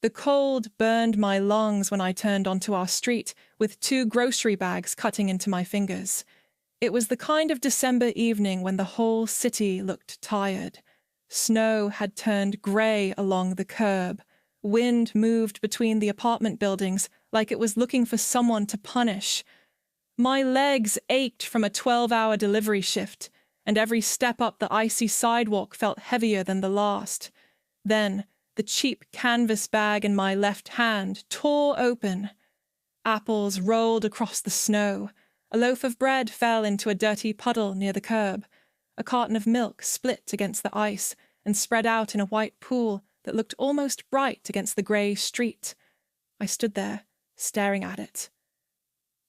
The cold burned my lungs when I turned onto our street with 2 grocery bags cutting into my fingers. It was the kind of December evening when the whole city looked tired. Snow had turned grey along the curb. Wind moved between the apartment buildings like it was looking for someone to punish. My legs ached from a 12-hour delivery shift, and every step up the icy sidewalk felt heavier than the last. Then, the cheap canvas bag in my left hand tore open. Apples rolled across the snow. A loaf of bread fell into a dirty puddle near the curb. A carton of milk split against the ice and spread out in a white pool that looked almost bright against the grey street. I stood there, staring at it.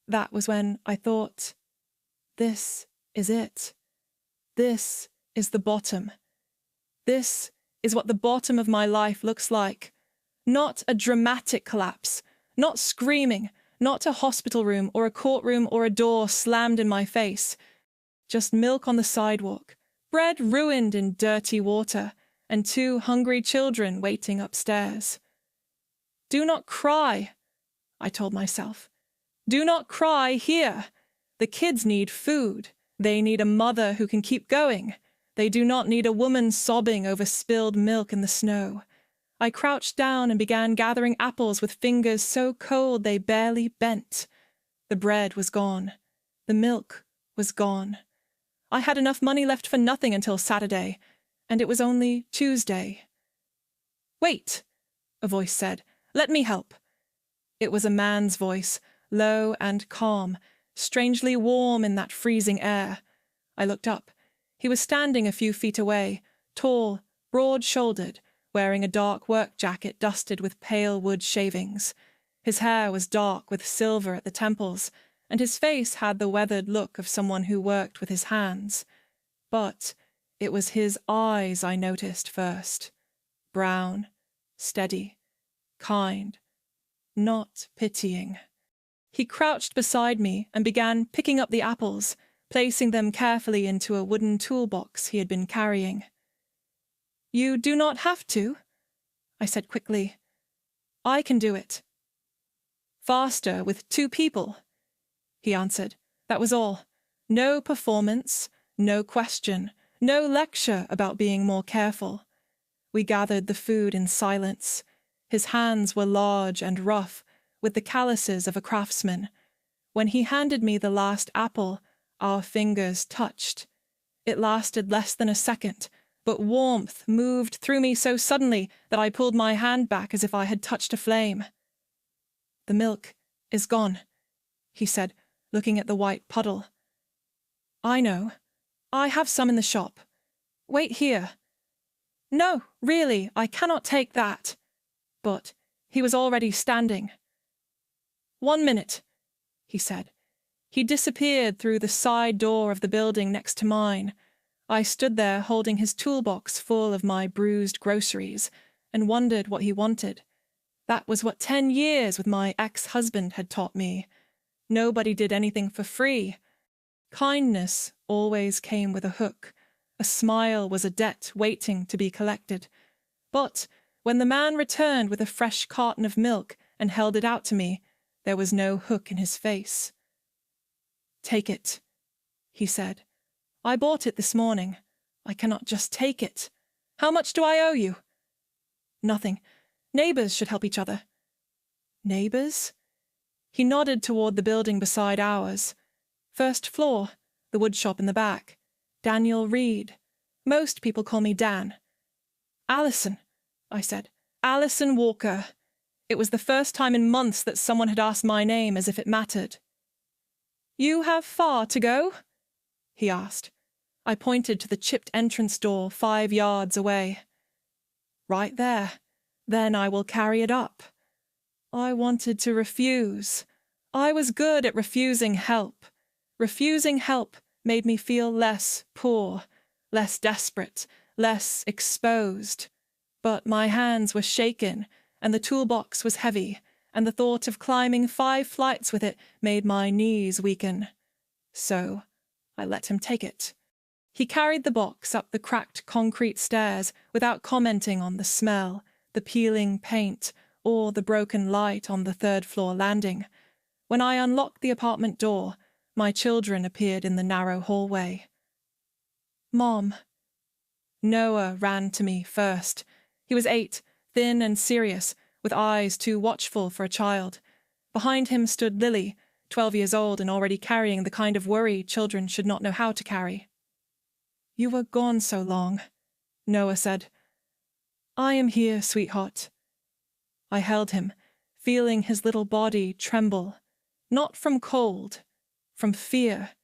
That was when I thought, this is it. This is the bottom. This is what the bottom of my life looks like. Not a dramatic collapse, not screaming, not a hospital room or a courtroom or a door slammed in my face. Just milk on the sidewalk, bread ruined in dirty water, and 2 hungry children waiting upstairs. Do not cry, I told myself. Do not cry here. The kids need food. They need a mother who can keep going. They do not need a woman sobbing over spilled milk in the snow. I crouched down and began gathering apples with fingers so cold they barely bent. The bread was gone. The milk was gone. I had enough money left for nothing until Saturday, and it was only Tuesday. "Wait," a voice said. "Let me help." It was a man's voice, low and calm, strangely warm in that freezing air. I looked up. He was standing a few feet away, tall, broad-shouldered, wearing a dark work jacket dusted with pale wood shavings. His hair was dark with silver at the temples, and his face had the weathered look of someone who worked with his hands. But it was his eyes I noticed first. Brown, steady, kind, not pitying. He crouched beside me and began picking up the apples, placing them carefully into a wooden toolbox he had been carrying. "You do not have to," I said quickly. "I can do it." "Faster with 2 people," he answered. That was all. No performance, no question, no lecture about being more careful. We gathered the food in silence. His hands were large and rough, with the calluses of a craftsman. When he handed me the last apple, our fingers touched. It lasted less than a second, but warmth moved through me so suddenly that I pulled my hand back as if I had touched a flame. "The milk is gone," he said, looking at the white puddle. "I know. I have some in the shop. Wait here." "No, really, I cannot take that." But he was already standing. "1 minute," he said. He disappeared through the side door of the building next to mine. I stood there holding his toolbox full of my bruised groceries and wondered what he wanted. That was what 10 years with my ex-husband had taught me. Nobody did anything for free. Kindness always came with a hook. A smile was a debt waiting to be collected. But when the man returned with a fresh carton of milk and held it out to me, there was no hook in his face. "Take it," he said. "I bought it this morning. I cannot just take it. How much do I owe you?" "Nothing. Neighbors should help each other." "Neighbors?" He nodded toward the building beside ours. "First floor, the wood shop in the back. Daniel Reed. Most people call me Dan." "Allison," I said. "Allison Walker." It was the first time in months that someone had asked my name as if it mattered. "You have far to go?" he asked. I pointed to the chipped entrance door 5 yards away. "Right there. Then I will carry it up." I wanted to refuse. I was good at refusing help. Refusing help made me feel less poor, less desperate, less exposed. But my hands were shaken, and the toolbox was heavy, and the thought of climbing 5 flights with it made my knees weaken. So I let him take it. He carried the box up the cracked concrete stairs without commenting on the smell, the peeling paint, or the broken light on the third-floor landing. When I unlocked the apartment door, my children appeared in the narrow hallway. "Mom." Noah ran to me first. He was 8, thin and serious, with eyes too watchful for a child. Behind him stood Lily, 12 years old and already carrying the kind of worry children should not know how to carry. "You were gone so long," Noah said. "I am here, sweetheart." I held him, feeling his little body tremble, not from cold, from fear,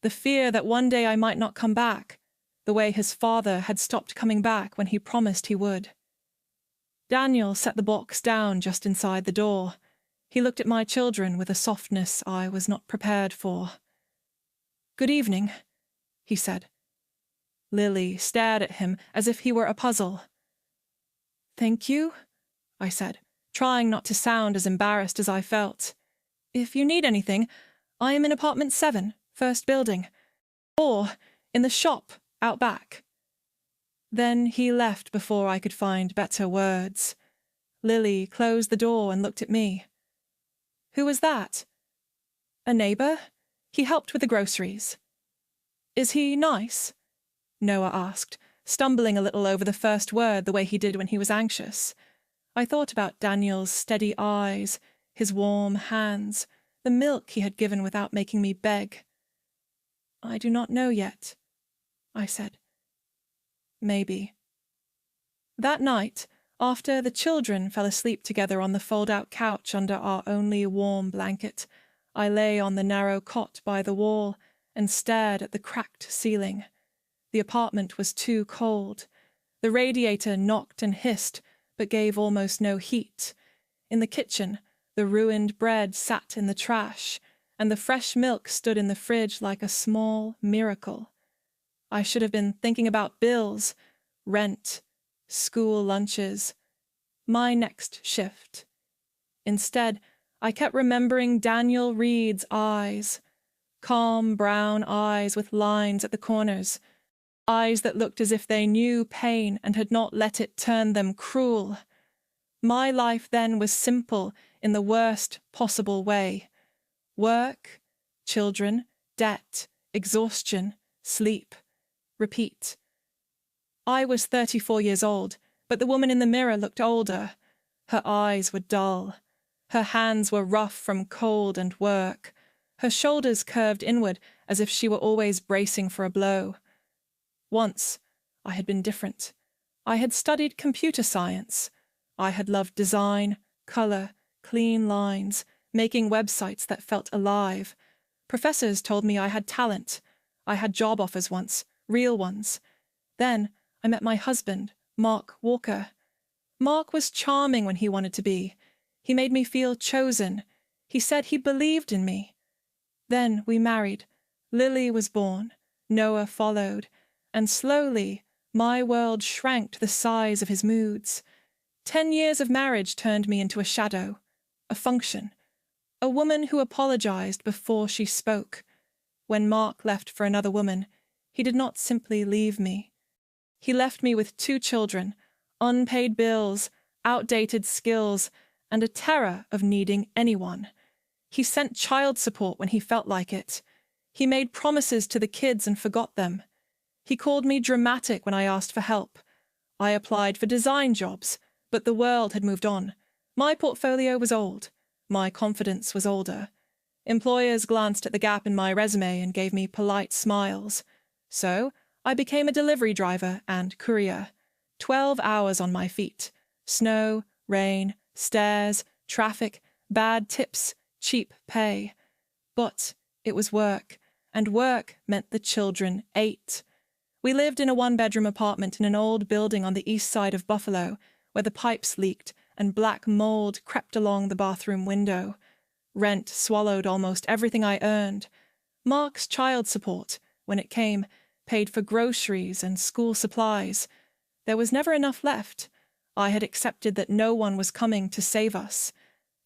the fear that one day I might not come back, the way his father had stopped coming back when he promised he would. Daniel set the box down just inside the door. He looked at my children with a softness I was not prepared for. "Good evening," he said. Lily stared at him as if he were a puzzle. "Thank you," I said, trying not to sound as embarrassed as I felt. "If you need anything, I am in apartment 7, first building, or in the shop out back." Then he left before I could find better words. Lily closed the door and looked at me. "Who was that?" "A neighbor. He helped with the groceries." "Is he nice?" Noah asked, stumbling a little over the first word the way he did when he was anxious. I thought about Daniel's steady eyes, his warm hands, the milk he had given without making me beg. "I do not know yet," I said. "Maybe." That night, after the children fell asleep together on the fold-out couch under our only warm blanket, I lay on the narrow cot by the wall and stared at the cracked ceiling. The apartment was too cold. The radiator knocked and hissed, but gave almost no heat. In the kitchen, the ruined bread sat in the trash, and the fresh milk stood in the fridge like a small miracle. I should have been thinking about bills, rent, school lunches, my next shift. Instead, I kept remembering Daniel Reed's eyes, calm brown eyes with lines at the corners, eyes that looked as if they knew pain and had not let it turn them cruel. My life then was simple in the worst possible way. Work, children, debt, exhaustion, sleep, repeat. I was 34 years old, but the woman in the mirror looked older. Her eyes were dull. Her hands were rough from cold and work. Her shoulders curved inward as if she were always bracing for a blow. Once, I had been different. I had studied computer science. I had loved design, color, clean lines, making websites that felt alive. Professors told me I had talent. I had job offers once, real ones. Then I met my husband, Mark Walker. Mark was charming when he wanted to be. He made me feel chosen. He said he believed in me. Then we married. Lily was born. Noah followed. And slowly, my world shrank to the size of his moods. 10 years of marriage turned me into a shadow, a function, a woman who apologized before she spoke. When Mark left for another woman, he did not simply leave me. He left me with 2 children, unpaid bills, outdated skills, and a terror of needing anyone. He sent child support when he felt like it. He made promises to the kids and forgot them. He called me dramatic when I asked for help. I applied for design jobs, but the world had moved on. My portfolio was old. My confidence was older. Employers glanced at the gap in my resume and gave me polite smiles. So I became a delivery driver and courier. 12 hours on my feet. Snow, rain, stairs, traffic, bad tips, cheap pay. But it was work, and work meant the children ate. We lived in a 1-bedroom apartment in an old building on the east side of Buffalo, where the pipes leaked and black mold crept along the bathroom window. Rent swallowed almost everything I earned. Mark's child support, when it came, paid for groceries and school supplies. There was never enough left. I had accepted that no one was coming to save us.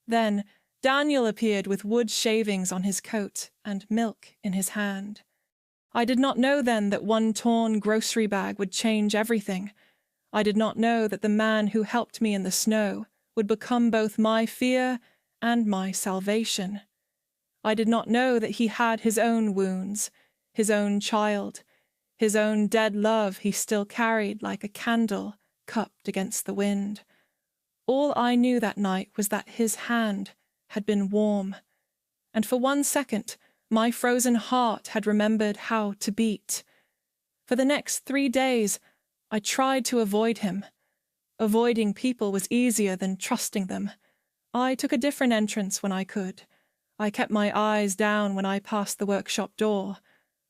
Then Daniel appeared with wood shavings on his coat and milk in his hand. I did not know then that one torn grocery bag would change everything. I did not know that the man who helped me in the snow would become both my fear and my salvation. I did not know that he had his own wounds, his own child, his own dead love he still carried like a candle cupped against the wind. All I knew that night was that his hand had been warm, and for 1 second my frozen heart had remembered how to beat. For the next 3 days I tried to avoid him. Avoiding people was easier than trusting them. I took a different entrance when I could. I kept my eyes down when I passed the workshop door.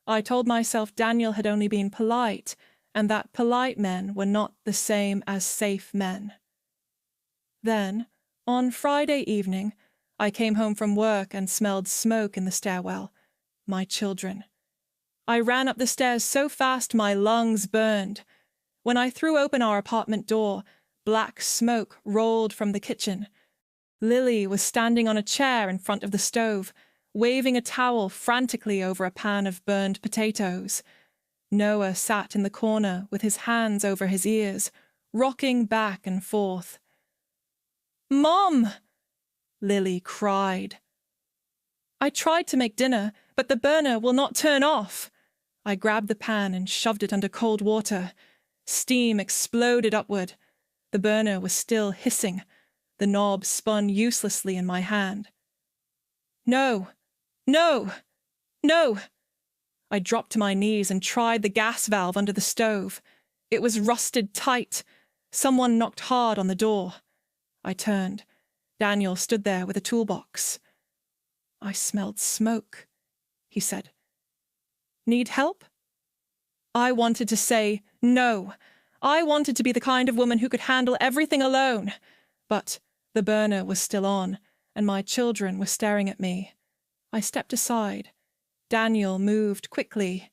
I told myself Daniel had only been polite, and that polite men were not the same as safe men. Then, on Friday evening, I came home from work and smelled smoke in the stairwell. My children. I ran up the stairs so fast my lungs burned. When I threw open our apartment door, black smoke rolled from the kitchen. Lily was standing on a chair in front of the stove, waving a towel frantically over a pan of burned potatoes. Noah sat in the corner with his hands over his ears, rocking back and forth. "Mom!" Lily cried. "I tried to make dinner, but the burner will not turn off." I grabbed the pan and shoved it under cold water. Steam exploded upward. The burner was still hissing. The knob spun uselessly in my hand. "No! No! No!" I dropped to my knees and tried the gas valve under the stove. It was rusted tight. Someone knocked hard on the door. I turned. Daniel stood there with a toolbox. "I smelled smoke," he said. "Need help?" I wanted to say no. I wanted to be the kind of woman who could handle everything alone. But the burner was still on, and my children were staring at me. I stepped aside. Daniel moved quickly.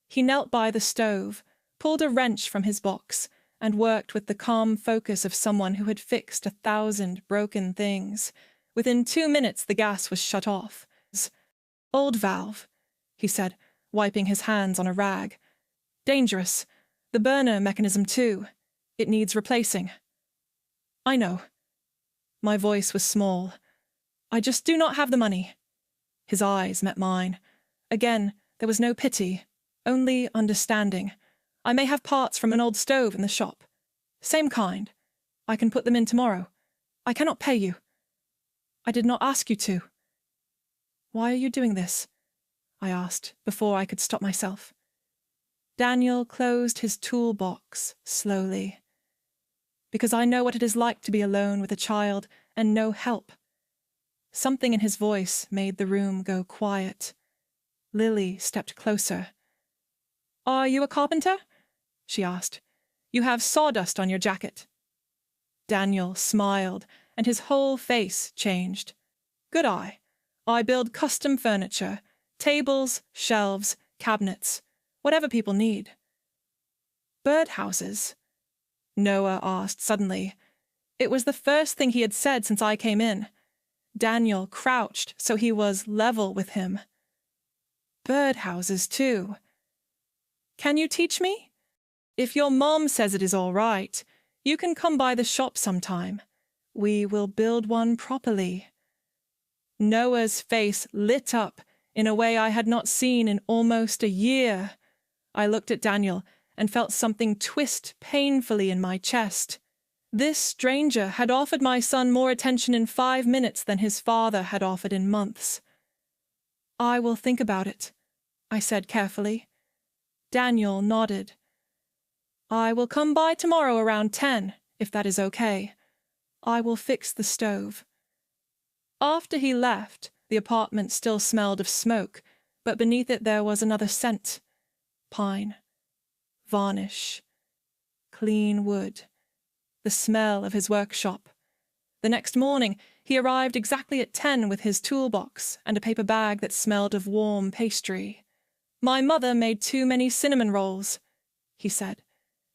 He knelt by the stove, pulled a wrench from his box, and worked with the calm focus of someone who had fixed 1,000 broken things. Within 2 minutes the gas was shut off. "Old valve," he said, wiping his hands on a rag. "Dangerous. The burner mechanism too. It needs replacing." "I know." My voice was small. "I just do not have the money." His eyes met mine. Again, there was no pity, only understanding. "I may have parts from an old stove in the shop. Same kind. I can put them in tomorrow. I cannot pay you." "I did not ask you to." "Why are you doing this?" I asked, before I could stop myself. Daniel closed his toolbox slowly. "Because I know what it is like to be alone with a child and no help." Something in his voice made the room go quiet. Lily stepped closer. "Are you a carpenter?" she asked. "You have sawdust on your jacket." Daniel smiled, and his whole face changed. "Good eye. I build custom furniture, tables, shelves, cabinets, whatever people need." "Birdhouses?" Noah asked suddenly. It was the first thing he had said since I came in. Daniel crouched so he was level with him. "Birdhouses, too. Can you teach me? If your mom says it is all right, you can come by the shop sometime. We will build one properly." Noah's face lit up in a way I had not seen in almost a year. I looked at Daniel and felt something twist painfully in my chest. This stranger had offered my son more attention in 5 minutes than his father had offered in months. "I will think about it," I said carefully. Daniel nodded. "I will come by tomorrow around 10, if that is okay. I will fix the stove." After he left, the apartment still smelled of smoke, but beneath it there was another scent. Pine. Varnish. Clean wood. The smell of his workshop. The next morning, he arrived exactly at 10 with his toolbox and a paper bag that smelled of warm pastry. "My mother made too many cinnamon rolls," he said.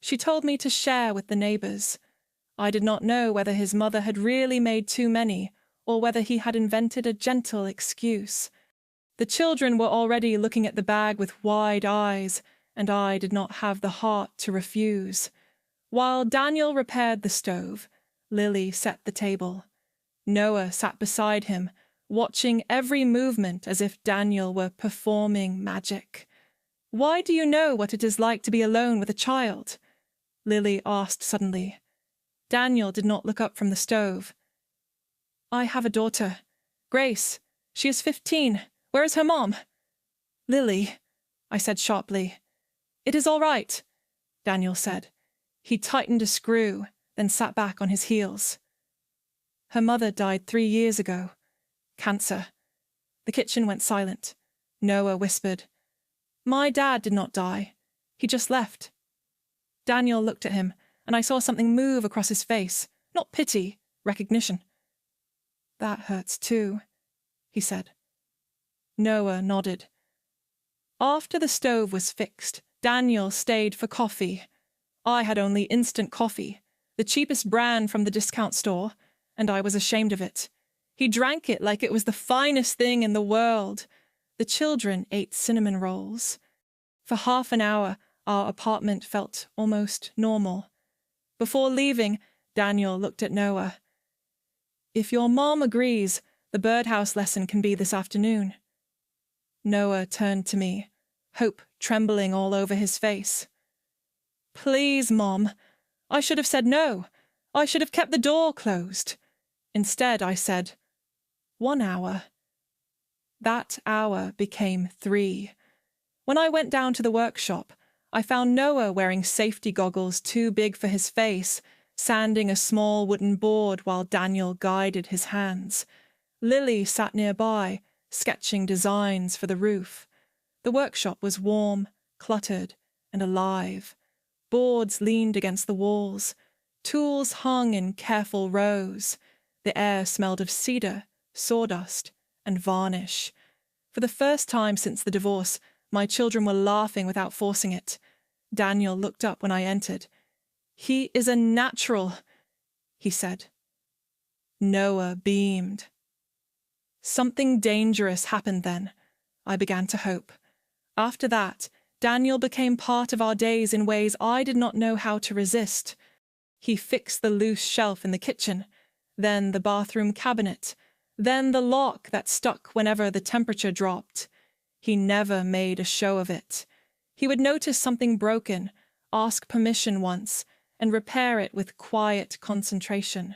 "She told me to share with the neighbors." I did not know whether his mother had really made too many, or whether he had invented a gentle excuse. The children were already looking at the bag with wide eyes, and I did not have the heart to refuse. While Daniel repaired the stove, Lily set the table. Noah sat beside him, watching every movement as if Daniel were performing magic. "Why do you know what it is like to be alone with a child?" Lily asked suddenly. Daniel did not look up from the stove. "I have a daughter. Grace. She is 15. Where is her mom?" "Lily," I said sharply. "It is all right," Daniel said. He tightened a screw, then sat back on his heels. "Her mother died 3 years ago. Cancer." The kitchen went silent. Noah whispered, "My dad did not die. He just left." Daniel looked at him, and I saw something move across his face. Not pity, recognition. "That hurts too," he said. Noah nodded. After the stove was fixed, Daniel stayed for coffee. I had only instant coffee, the cheapest brand from the discount store, and I was ashamed of it. He drank it like it was the finest thing in the world. The children ate cinnamon rolls. For half an hour, our apartment felt almost normal. Before leaving, Daniel looked at Noah. "If your mom agrees, the birdhouse lesson can be this afternoon." Noah turned to me, hope trembling all over his face. "Please, Mom. I should have said no. I should have kept the door closed." Instead, I said, 1 hour. That hour became 3. When I went down to the workshop, I found Noah wearing safety goggles too big for his face, sanding a small wooden board while Daniel guided his hands. Lily sat nearby, sketching designs for the roof. The workshop was warm, cluttered, and alive. Boards leaned against the walls. Tools hung in careful rows. The air smelled of cedar, sawdust, and varnish. For the first time since the divorce, my children were laughing without forcing it. Daniel looked up when I entered. "He is a natural," he said. Noah beamed. Something dangerous happened then. I began to hope. After that, Daniel became part of our days in ways I did not know how to resist. He fixed the loose shelf in the kitchen, then the bathroom cabinet, then the lock that stuck whenever the temperature dropped. He never made a show of it. He would notice something broken, ask permission once, and repair it with quiet concentration.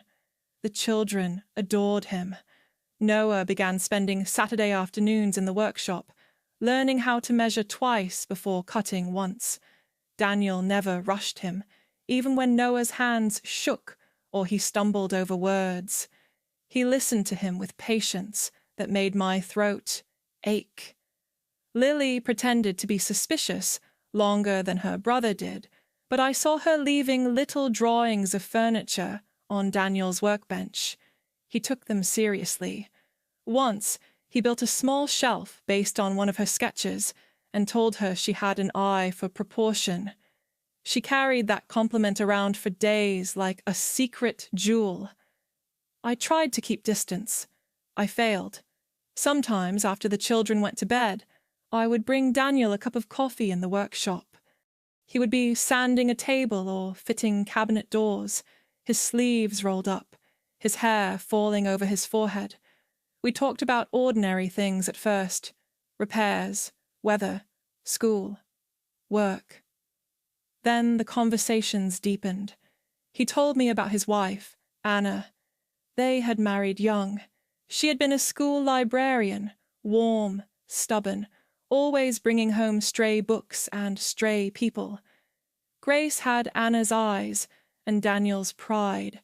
The children adored him. Noah began spending Saturday afternoons in the workshop, learning how to measure twice before cutting once. Daniel never rushed him, even when Noah's hands shook or he stumbled over words. He listened to him with patience that made my throat ache. Lily pretended to be suspicious longer than her brother did, but I saw her leaving little drawings of furniture on Daniel's workbench. He took them seriously. Once, he built a small shelf based on one of her sketches and told her she had an eye for proportion. She carried that compliment around for days like a secret jewel. I tried to keep distance. I failed. Sometimes, after the children went to bed, I would bring Daniel a cup of coffee in the workshop. He would be sanding a table or fitting cabinet doors, his sleeves rolled up, his hair falling over his forehead. We talked about ordinary things at first: repairs, weather, school, work. Then the conversations deepened. He told me about his wife, Anna. They had married young. She had been a school librarian, warm, stubborn, always bringing home stray books and stray people. Grace had Anna's eyes and Daniel's pride.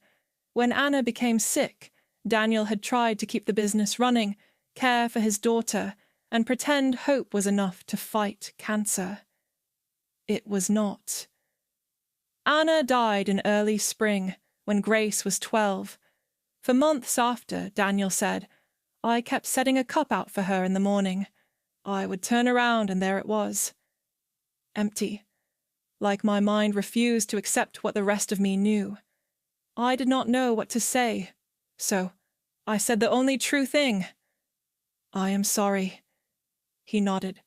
When Anna became sick, Daniel had tried to keep the business running, care for his daughter, and pretend hope was enough to fight cancer. It was not. Anna died in early spring, when Grace was 12. For months after, Daniel said, I kept setting a cup out for her in the morning. I would turn around and there it was. Empty. Like my mind refused to accept what the rest of me knew. I did not know what to say, so I said the only true thing. I am sorry. He nodded.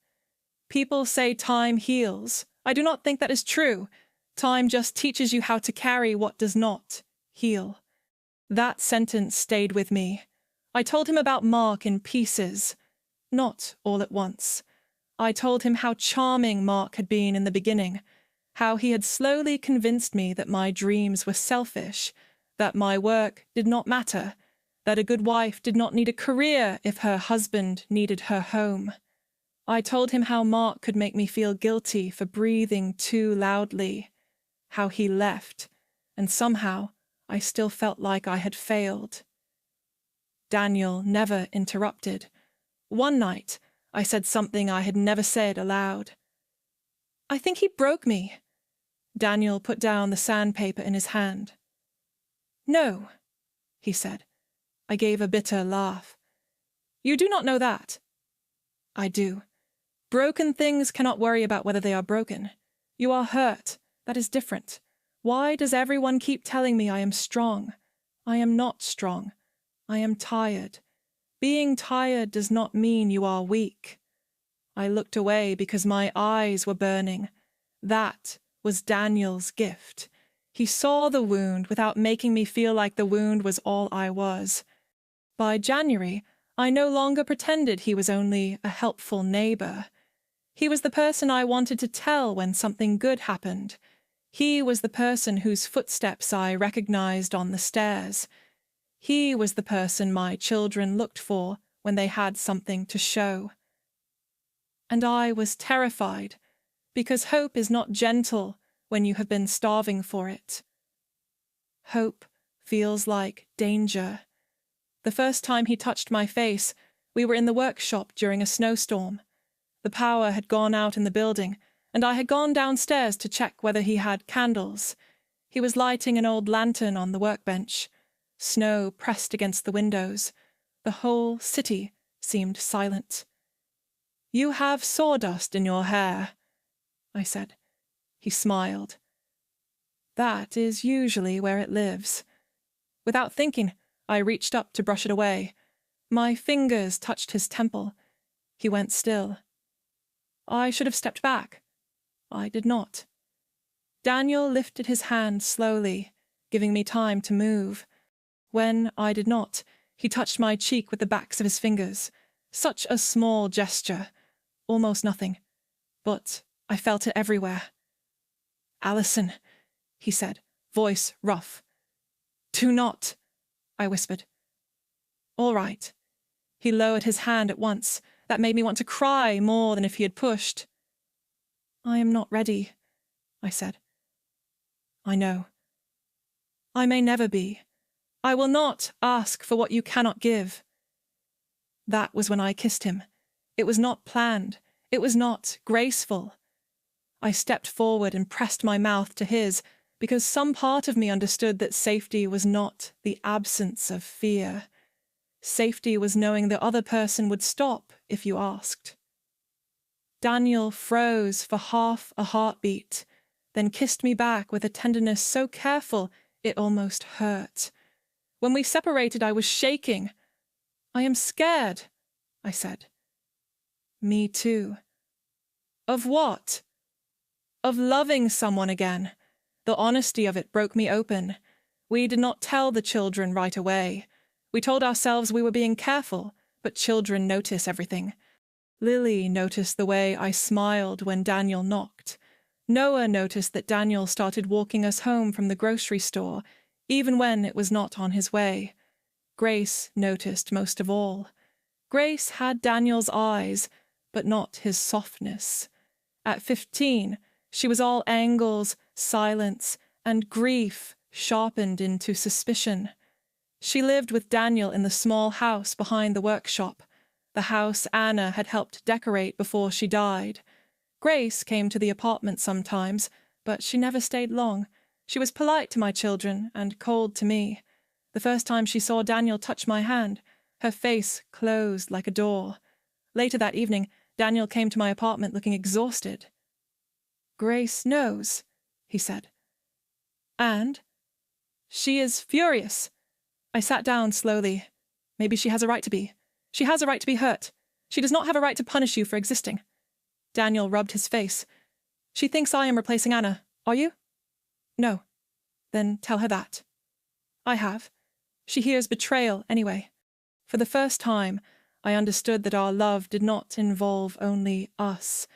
People say time heals. I do not think that is true. Time just teaches you how to carry what does not heal. That sentence stayed with me. I told him about Mark in pieces, not all at once. I told him how charming Mark had been in the beginning, how he had slowly convinced me that my dreams were selfish, that my work did not matter, that a good wife did not need a career if her husband needed her home. I told him how Mark could make me feel guilty for breathing too loudly, how he left, and somehow I still felt like I had failed. Daniel never interrupted. One night, I said something I had never said aloud. "I think he broke me." Daniel put down the sandpaper in his hand. "No," he said. I gave a bitter laugh. "You do not know that." "I do. Broken things cannot worry about whether they are broken. You are hurt. That is different. Why does everyone keep telling me I am strong? I am not strong. I am tired. Being tired does not mean you are weak." I looked away because my eyes were burning. That was Daniel's gift. He saw the wound without making me feel like the wound was all I was. By January, I no longer pretended he was only a helpful neighbor. He was the person I wanted to tell when something good happened. He was the person whose footsteps I recognized on the stairs. He was the person my children looked for when they had something to show. And I was terrified, because hope is not gentle when you have been starving for it. Hope feels like danger. The first time he touched my face, we were in the workshop during a snowstorm. The power had gone out in the building, and I had gone downstairs to check whether he had candles. He was lighting an old lantern on the workbench. Snow pressed against the windows. The whole city seemed silent. "You have sawdust in your hair," I said. He smiled. "That is usually where it lives." Without thinking, I reached up to brush it away. My fingers touched his temple. He went still. I should have stepped back. I did not. Daniel lifted his hand slowly, giving me time to move. When I did not, he touched my cheek with the backs of his fingers. Such a small gesture. Almost nothing. But I felt it everywhere. "Allison," he said, voice rough. "Do not," I whispered. "All right." He lowered his hand at once. That made me want to cry more than if he had pushed. "I am not ready," I said. "I know. I may never be. I will not ask for what you cannot give." That was when I kissed him. It was not planned. It was not graceful. I stepped forward and pressed my mouth to his, because some part of me understood that safety was not the absence of fear. Safety was knowing the other person would stop if you asked. Daniel froze for half a heartbeat, then kissed me back with a tenderness so careful it almost hurt. When we separated, I was shaking. "I am scared," I said. "Me too." "Of what?" "Of loving someone again." The honesty of it broke me open. We did not tell the children right away. We told ourselves we were being careful, but children notice everything. Lily noticed the way I smiled when Daniel knocked. Noah noticed that Daniel started walking us home from the grocery store, even when it was not on his way. Grace noticed most of all. Grace had Daniel's eyes, but not his softness. At 15, she was all angles, silence, and grief sharpened into suspicion. She lived with Daniel in the small house behind the workshop, the house Anna had helped decorate before she died. Grace came to the apartment sometimes, but she never stayed long. She was polite to my children and cold to me. The first time she saw Daniel touch my hand, her face closed like a door. Later that evening, Daniel came to my apartment looking exhausted. "Grace knows," he said. "And?" "She is furious." I sat down slowly. "Maybe she has a right to be. She has a right to be hurt. She does not have a right to punish you for existing." Daniel rubbed his face. "She thinks I am replacing Anna. Are you?" "No." "Then tell her that." "I have. She hears betrayal anyway. For the first time, I understood that our love did not involve only us.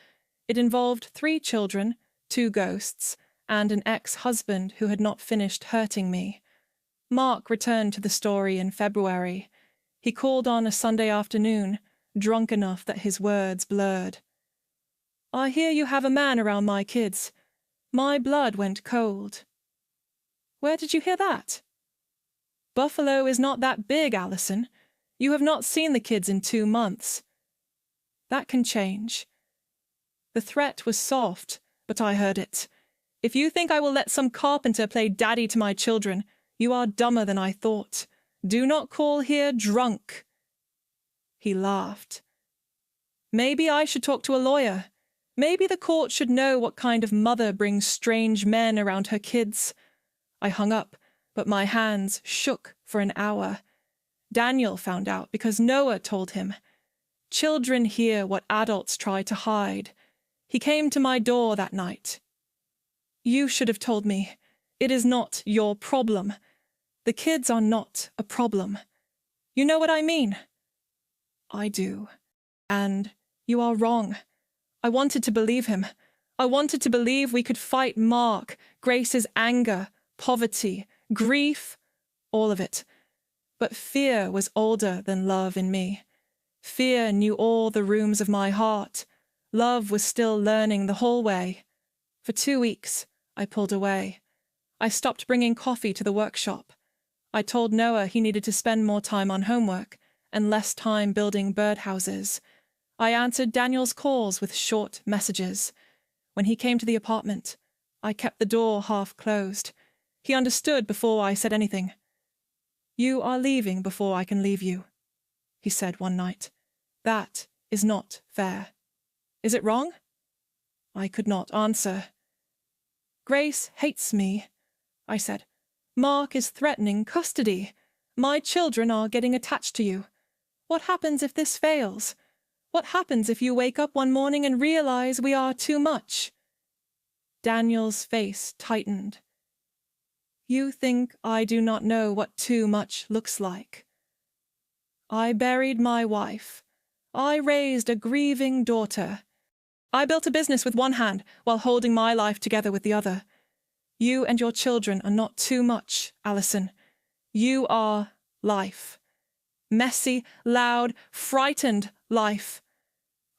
It involved 3 children, 2 ghosts, and an ex-husband who had not finished hurting me. Mark returned to the story in February. He called on a Sunday afternoon, drunk enough that his words blurred. "I hear you have a man around my kids." My blood went cold. "Where did you hear that?" "Buffalo is not that big, Allison. You have not seen the kids in 2 months. That can change." The threat was soft, but I heard it. "If you think I will let some carpenter play daddy to my children, you are dumber than I thought. Do not call here drunk." He laughed. "Maybe I should talk to a lawyer. Maybe the court should know what kind of mother brings strange men around her kids." I hung up, but my hands shook for an hour. Daniel found out because Noah told him. Children hear what adults try to hide. He came to my door that night. "You should have told me. It is not your problem. The kids are not a problem. You know what I mean?" "I do. And you are wrong. I wanted to believe him. I wanted to believe we could fight Mark, Grace's anger, poverty, grief, all of it. But fear was older than love in me. Fear knew all the rooms of my heart. Love was still learning the hallway. For 2 weeks, I pulled away. I stopped bringing coffee to the workshop. I told Noah he needed to spend more time on homework and less time building birdhouses. I answered Daniel's calls with short messages. When he came to the apartment, I kept the door half closed. He understood before I said anything. "You are leaving before I can leave you," he said one night. "That is not fair. Is it wrong?" I could not answer. "Grace hates me," I said. "Mark is threatening custody. My children are getting attached to you. What happens if this fails? What happens if you wake up one morning and realize we are too much?" Daniel's face tightened. "You think I do not know what too much looks like. I buried my wife. I raised a grieving daughter. I built a business with one hand while holding my life together with the other. You and your children are not too much, Allison. You are life. Messy, loud, frightened life."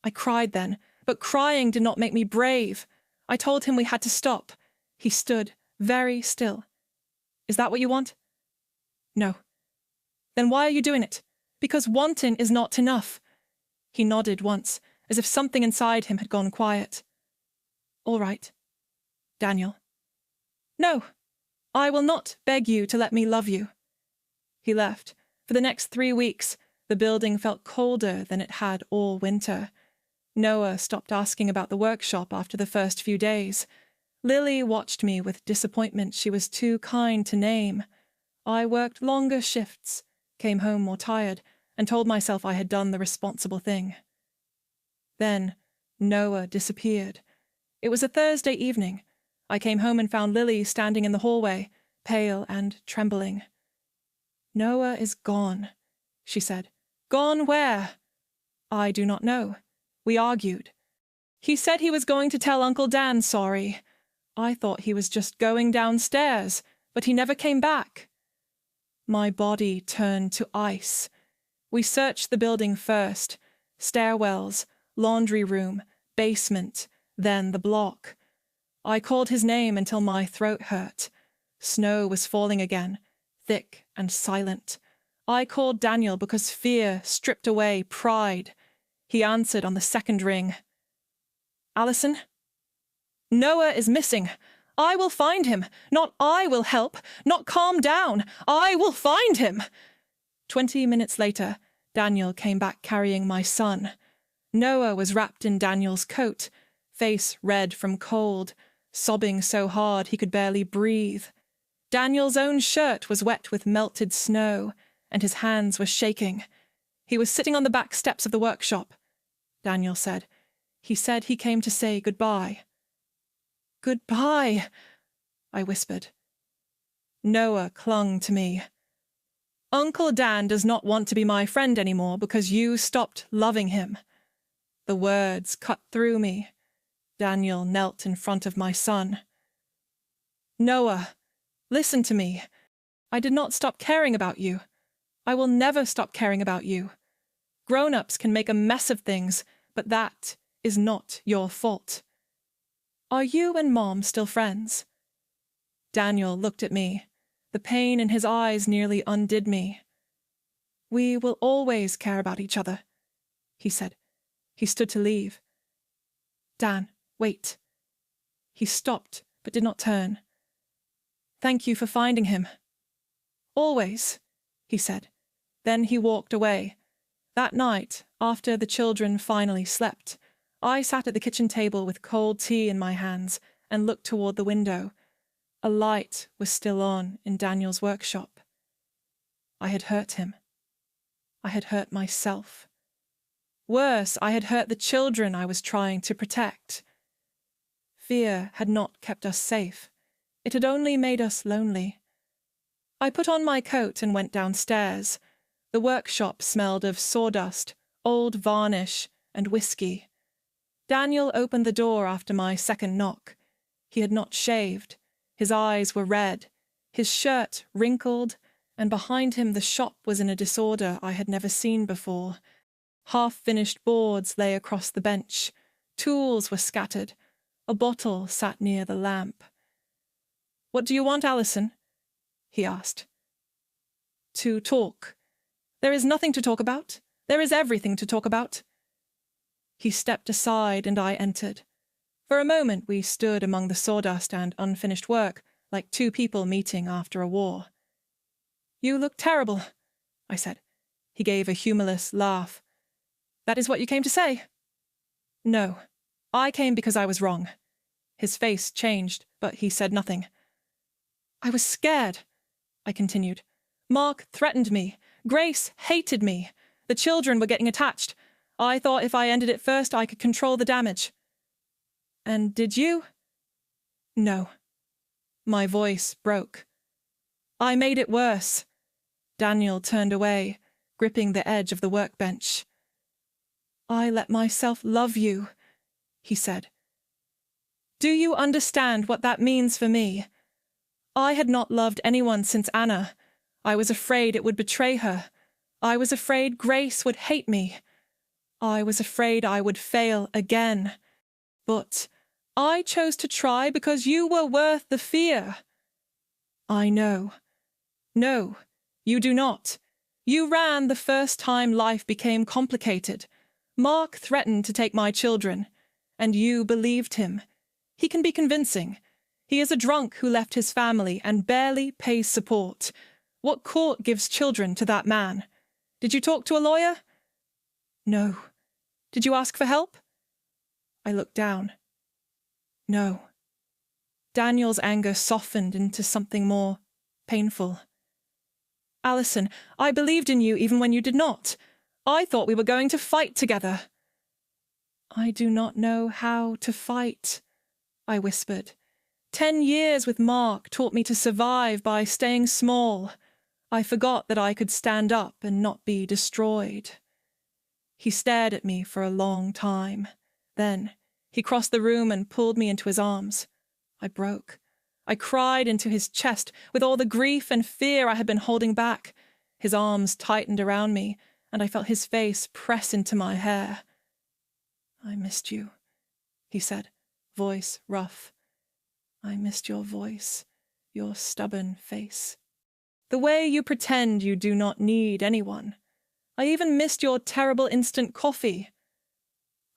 I cried then, but crying did not make me brave. I told him we had to stop. He stood very still. "Is that what you want?" "No." "Then why are you doing it?" "Because wanting is not enough." He nodded once, as if something inside him had gone quiet. "All right, Daniel." "No, I will not beg you to let me love you." He left. For the next 3 weeks, the building felt colder than it had all winter. Noah stopped asking about the workshop after the first few days. Lily watched me with disappointment she was too kind to name. I worked longer shifts, came home more tired, and told myself I had done the responsible thing. Then Noah disappeared. It was a Thursday evening. I came home and found Lily standing in the hallway, pale and trembling. "Noah is gone," she said. "Gone where?" "I do not know." We argued. "He said he was going to tell Uncle Dan sorry." I thought he was just going downstairs, but he never came back. My body turned to ice. We searched the building first. Stairwells, laundry room, basement, then the block. I called his name until my throat hurt. Snow was falling again, thick and silent. I called Daniel because fear stripped away pride. He answered on the second ring. "Allison?" "Noah is missing. I will find him. Not I will help. Not calm down. I will find him." 20 minutes later, Daniel came back carrying my son. Noah was wrapped in Daniel's coat, face red from cold, sobbing so hard he could barely breathe. Daniel's own shirt was wet with melted snow, and his hands were shaking. He was sitting on the back steps of the workshop. Daniel said. He said he came to say goodbye. "Goodbye," I whispered. Noah clung to me. Uncle Dan does not want to be my friend anymore because you stopped loving him." The words cut through me. Daniel knelt in front of my son. "Noah, listen to me. I did not stop caring about you. I will never stop caring about you. Grown-ups can make a mess of things, but that is not your fault. Are you and Mom still friends?" Daniel looked at me. The pain in his eyes nearly undid me. "We will always care about each other," he said. He stood to leave. "Dan, wait." He stopped, but did not turn. "Thank you for finding him." "Always," he said. Then he walked away. That night, after the children finally slept, I sat at the kitchen table with cold tea in my hands and looked toward the window. A light was still on in Daniel's workshop. I had hurt him. I had hurt myself. Worse, I had hurt the children I was trying to protect. Fear had not kept us safe. It had only made us lonely. I put on my coat and went downstairs. The workshop smelled of sawdust, old varnish, and whiskey. Daniel opened the door after my second knock. He had not shaved. His eyes were red, his shirt wrinkled, and behind him the shop was in a disorder I had never seen before. Half-finished boards lay across the bench. Tools were scattered. A bottle sat near the lamp. "What do you want, Alison?" he asked. "To talk. There is nothing to talk about. There is everything to talk about." He stepped aside and I entered. For a moment we stood among the sawdust and unfinished work, like two people meeting after a war. "You look terrible," I said. He gave a humorless laugh. "That is what you came to say?" "No. I came because I was wrong." His face changed, but he said nothing. "I was scared," I continued. "Mark threatened me. Grace hated me. The children were getting attached. I thought if I ended it first, I could control the damage." "And did you?" "No." My voice broke. "I made it worse." Daniel turned away, gripping the edge of the workbench. "I let myself love you," he said. "Do you understand what that means for me? I had not loved anyone since Anna. I was afraid it would betray her. I was afraid Grace would hate me. I was afraid I would fail again. But I chose to try because you were worth the fear." "I know." "No, you do not. You ran the first time life became complicated. Mark threatened to take my children, and you believed him. He can be convincing. He is a drunk who left his family and barely pays support. What court gives children to that man? Did you talk to a lawyer?" "No." "Did you ask for help?" I looked down. "No." Daniel's anger softened into something more painful. "Alison, I believed in you even when you did not. I thought we were going to fight together." "I do not know how to fight," I whispered. 10 years with Mark taught me to survive by staying small. I forgot that I could stand up and not be destroyed. He stared at me for a long time. Then he crossed the room and pulled me into his arms. I broke. I cried into his chest with all the grief and fear I had been holding back. His arms tightened around me, and I felt his face press into my hair. "I missed you," he said, voice rough. "I missed your voice, your stubborn face. The way you pretend you do not need anyone. I even missed your terrible instant coffee."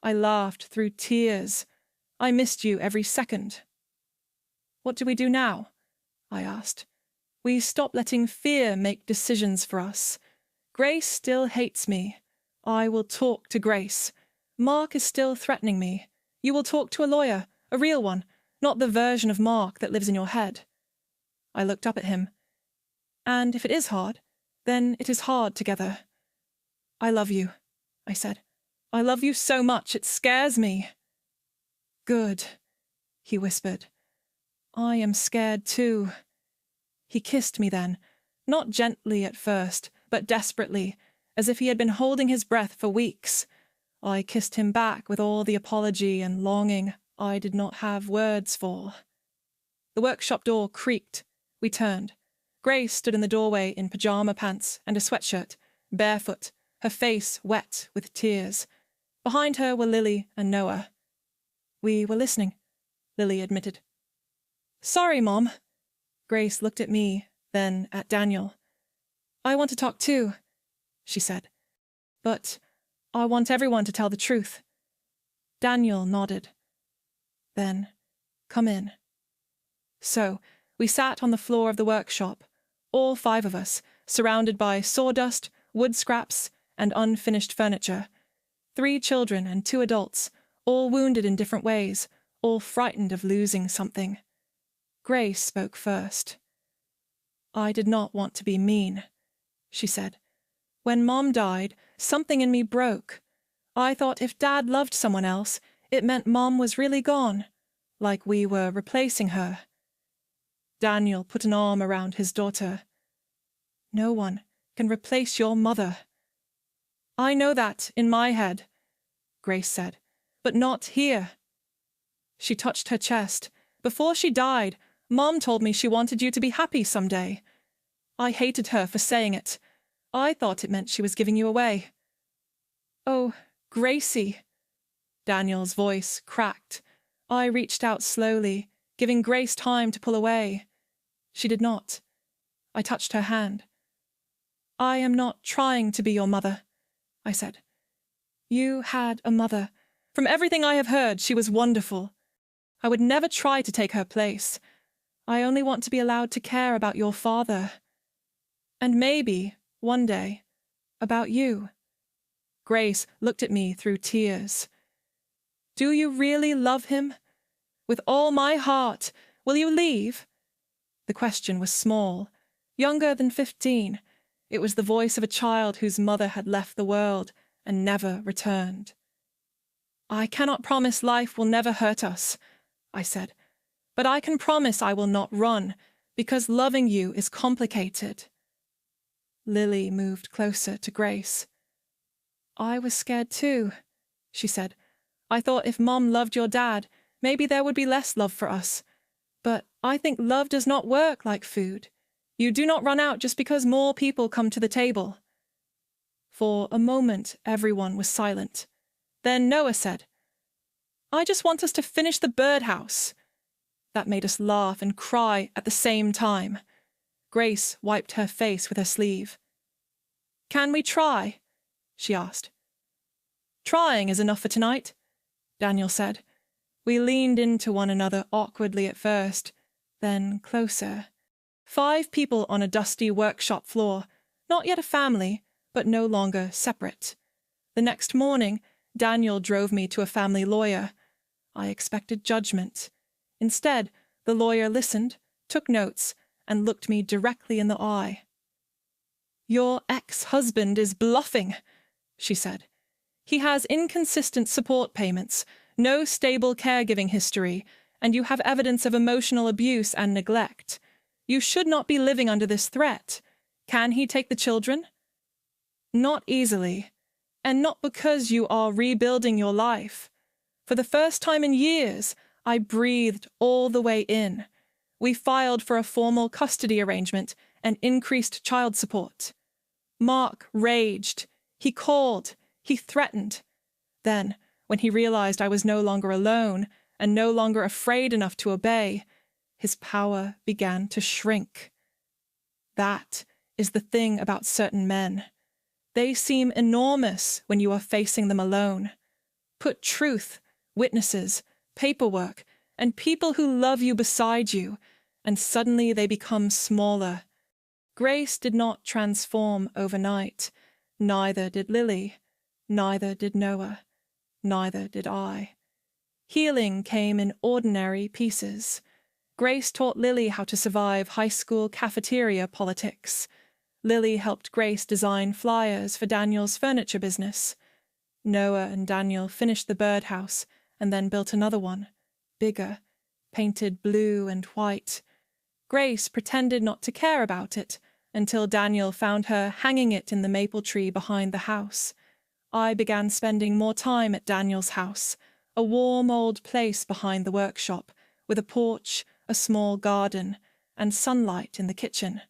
I laughed through tears. "I missed you every second." "What do we do now?" I asked. "We stop letting fear make decisions for us. Grace still hates me. I will talk to Grace. Mark is still threatening me. You will talk to a lawyer, a real one, not the version of Mark that lives in your head." I looked up at him. "And if it is hard, then it is hard together." "I love you," I said. "I love you so much it scares me." "Good," he whispered. "I am scared too." He kissed me then, Not gently at first, but desperately, as if he had been holding his breath for weeks. I kissed him back with all the apology and longing I did not have words for. The workshop door creaked. We turned. Grace stood in the doorway in pajama pants and a sweatshirt, barefoot, her face wet with tears. Behind her were Lily and Noah. "We were listening," Lily admitted. "Sorry, Mom." Grace looked at me, then at Daniel. "I want to talk too," she said. "But I want everyone to tell the truth." Daniel nodded. Then, "Come in." So, we sat on the floor of the workshop, all 5 of us, surrounded by sawdust, wood scraps, and unfinished furniture. 3 children and 2 adults, all wounded in different ways, all frightened of losing something. Grace spoke first. "I did not want to be mean," she said. "When Mom died, something in me broke. I thought if Dad loved someone else, it meant Mom was really gone, like we were replacing her." Daniel put an arm around his daughter. "No one can replace your mother." "I know that in my head," Grace said, "but not here." She touched her chest. "Before she died, Mom told me she wanted you to be happy someday. I hated her for saying it. I thought it meant she was giving you away." "Oh, Gracie." Daniel's voice cracked. I reached out slowly, giving Grace time to pull away. She did not. I touched her hand. "I am not trying to be your mother," I said. "You had a mother. From everything I have heard, she was wonderful. I would never try to take her place. I only want to be allowed to care about your father. And maybe, one day, about you." Grace looked at me through tears. "Do you really love him? With all my heart, will you leave?" The question was small, younger than 15. It was the voice of a child whose mother had left the world and never returned. "I cannot promise life will never hurt us," I said, "but I can promise I will not run, because loving you is complicated." Lily moved closer to Grace. "I was scared too," she said. "I thought if Mom loved your dad, maybe there would be less love for us. But I think love does not work like food. You do not run out just because more people come to the table." For a moment, everyone was silent. Then Noah said, "I just want us to finish the birdhouse." That made us laugh and cry at the same time. Grace wiped her face with her sleeve. "Can we try?" she asked. "Trying is enough for tonight," Daniel said. We leaned into one another awkwardly at first, then closer. 5 people on a dusty workshop floor, not yet a family, but no longer separate. The next morning, Daniel drove me to a family lawyer. I expected judgment. Instead, the lawyer listened, took notes, and looked me directly in the eye. "Your ex-husband is bluffing," she said. "He has inconsistent support payments, no stable caregiving history, and you have evidence of emotional abuse and neglect. You should not be living under this threat. Can he take the children?" "Not easily, and not because you are rebuilding your life. For the first time in years, I breathed all the way in. We filed for a formal custody arrangement and increased child support. Mark raged. He called. He threatened. Then, when he realized I was no longer alone and no longer afraid enough to obey, his power began to shrink. That is the thing about certain men. They seem enormous when you are facing them alone. Put truth, witnesses, paperwork, and people who love you beside you, and suddenly they become smaller. Grace did not transform overnight. Neither did Lily. Neither did Noah. Neither did I. Healing came in ordinary pieces. Grace taught Lily how to survive high school cafeteria politics. Lily helped Grace design flyers for Daniel's furniture business. Noah and Daniel finished the birdhouse and then built another one, bigger, painted blue and white. Grace pretended not to care about it until Daniel found her hanging it in the maple tree behind the house. I began spending more time at Daniel's house, a warm old place behind the workshop, with a porch, a small garden, and sunlight in the kitchen.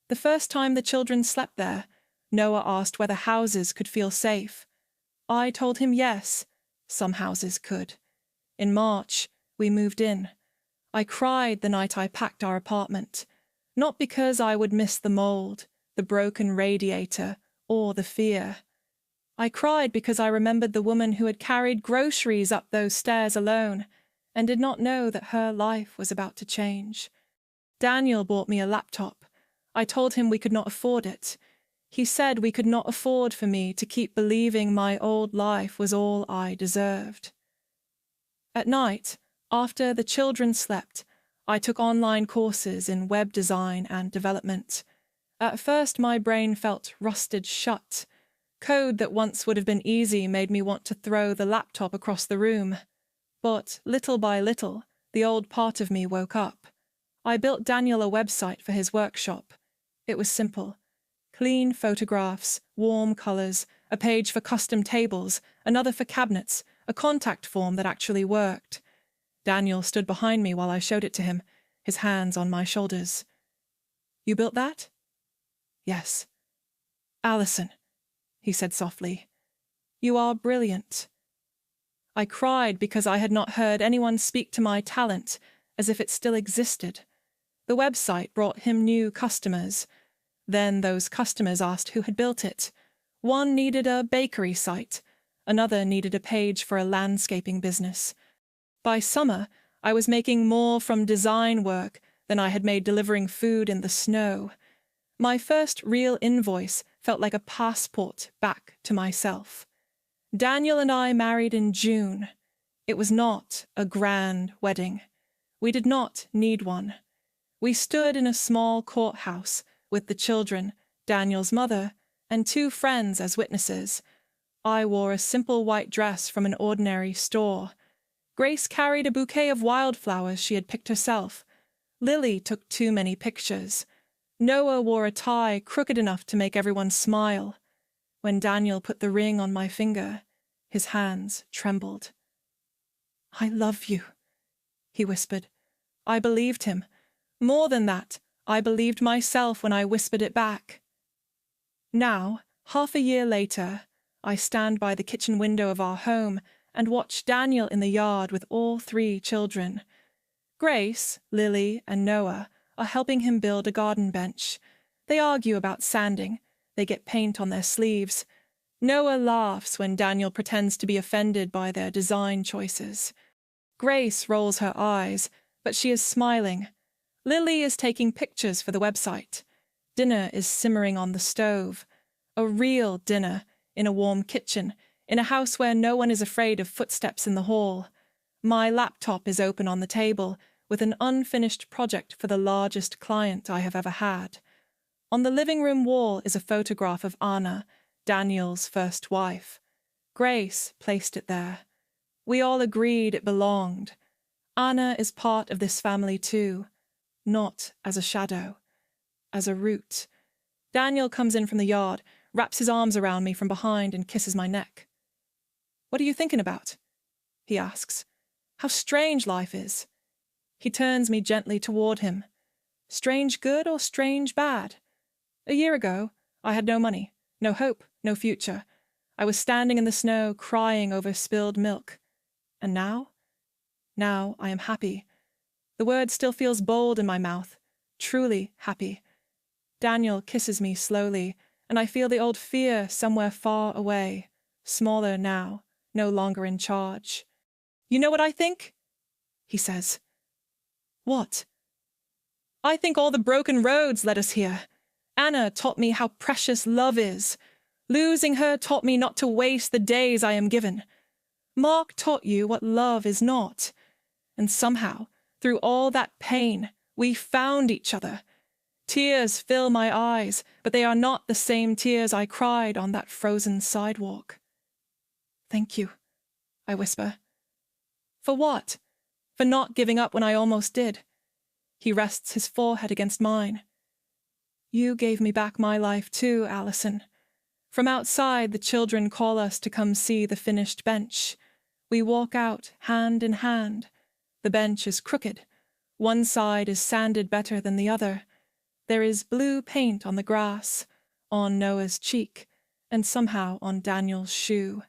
The first time the children slept there, Noah asked whether houses could feel safe. I told him yes, some houses could. In March, we moved in. I cried the night I packed our apartment, not because I would miss the mold, the broken radiator, or the fear. I cried because I remembered the woman who had carried groceries up those stairs alone and did not know that her life was about to change. Daniel bought me a laptop. I told him we could not afford it. He said we could not afford for me to keep believing my old life was all I deserved. At night, after the children slept, I took online courses in web design and development. At first my brain felt rusted shut. Code that once would have been easy made me want to throw the laptop across the room. But little by little, the old part of me woke up. I built Daniel a website for his workshop. It was simple. Clean photographs, warm colours, a page for custom tables, another for cabinets, a contact form that actually worked. Daniel stood behind me while I showed it to him, his hands on my shoulders. "You built that?" "Yes." "Alison," he said softly, "you are brilliant." I cried because I had not heard anyone speak to my talent as if it still existed. The website brought him new customers. Then those customers asked who had built it. One needed a bakery site. Another needed a page for a landscaping business. By summer, I was making more from design work than I had made delivering food in the snow. My first real invoice felt like a passport back to myself. Daniel and I married in June. It was not a grand wedding. We did not need one. We stood in a small courthouse with the children, Daniel's mother, and 2 friends as witnesses. I wore a simple white dress from an ordinary store. Grace carried a bouquet of wildflowers she had picked herself. Lily took too many pictures. Noah wore a tie crooked enough to make everyone smile. When Daniel put the ring on my finger, his hands trembled. "I love you," he whispered. I believed him. More than that, I believed myself when I whispered it back. Now, half a year later, I stand by the kitchen window of our home and watch Daniel in the yard with all 3 children. Grace, Lily, and Noah are helping him build a garden bench. They argue about sanding. They get paint on their sleeves. Noah laughs when Daniel pretends to be offended by their design choices. Grace rolls her eyes, but she is smiling. Lily is taking pictures for the website. Dinner is simmering on the stove. A real dinner, in a warm kitchen, in a house where no one is afraid of footsteps in the hall. My laptop is open on the table, with an unfinished project for the largest client I have ever had. On the living room wall is a photograph of Anna, Daniel's first wife. Grace placed it there. We all agreed it belonged. Anna is part of this family too, not as a shadow, as a root. Daniel comes in from the yard, wraps his arms around me from behind and kisses my neck. "What are you thinking about?" he asks. "How strange life is." He turns me gently toward him. Strange good or strange bad? A year ago, I had no money, no hope, no future. I was standing in the snow, crying over spilled milk. And now? Now I am happy. The word still feels bold in my mouth, truly happy. Daniel kisses me slowly, and I feel the old fear somewhere far away, smaller now, no longer in charge. "You know what I think?" he says. "What?" "I think all the broken roads led us here. Anna taught me how precious love is. Losing her taught me not to waste the days I am given. Mark taught you what love is not. And somehow, through all that pain, we found each other. Tears fill my eyes, but they are not the same tears I cried on that frozen sidewalk." "Thank you," I whisper. "For what? For not giving up when I almost did." He rests his forehead against mine. You gave me back my life too, Allison. From outside, the children call us to come see the finished bench. We walk out, hand in hand. The bench is crooked. One side is sanded better than the other. There is blue paint on the grass, on Noah's cheek, and somehow on Daniel's shoe.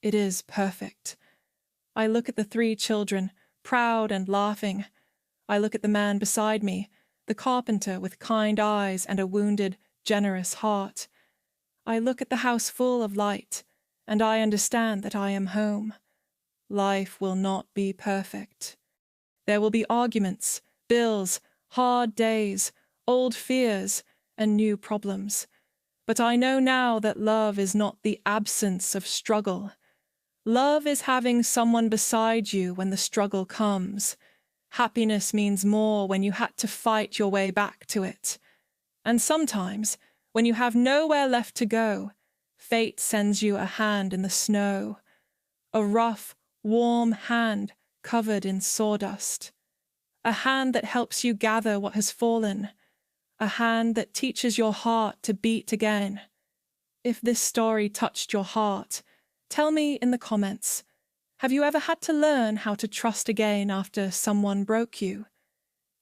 It is perfect. I look at the 3 children, proud and laughing. I look at the man beside me, the carpenter with kind eyes and a wounded, generous heart. I look at the house full of light, and I understand that I am home. Life will not be perfect. There will be arguments, bills, hard days, old fears, and new problems. But I know now that love is not the absence of struggle. Love is having someone beside you when the struggle comes. Happiness means more when you had to fight your way back to it. And sometimes, when you have nowhere left to go, fate sends you a hand in the snow. A rough, warm hand covered in sawdust. A hand that helps you gather what has fallen. A hand that teaches your heart to beat again. If this story touched your heart, tell me in the comments. Have you ever had to learn how to trust again after someone broke you?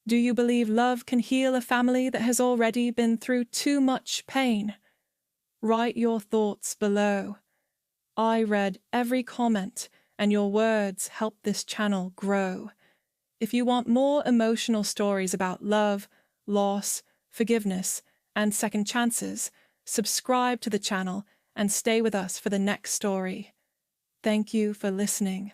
Do you believe love can heal a family that has already been through too much pain? Write your thoughts below. I read every comment, and your words help this channel grow. If you want more emotional stories about love, loss, forgiveness, and second chances, subscribe to the channel and stay with us for the next story. Thank you for listening.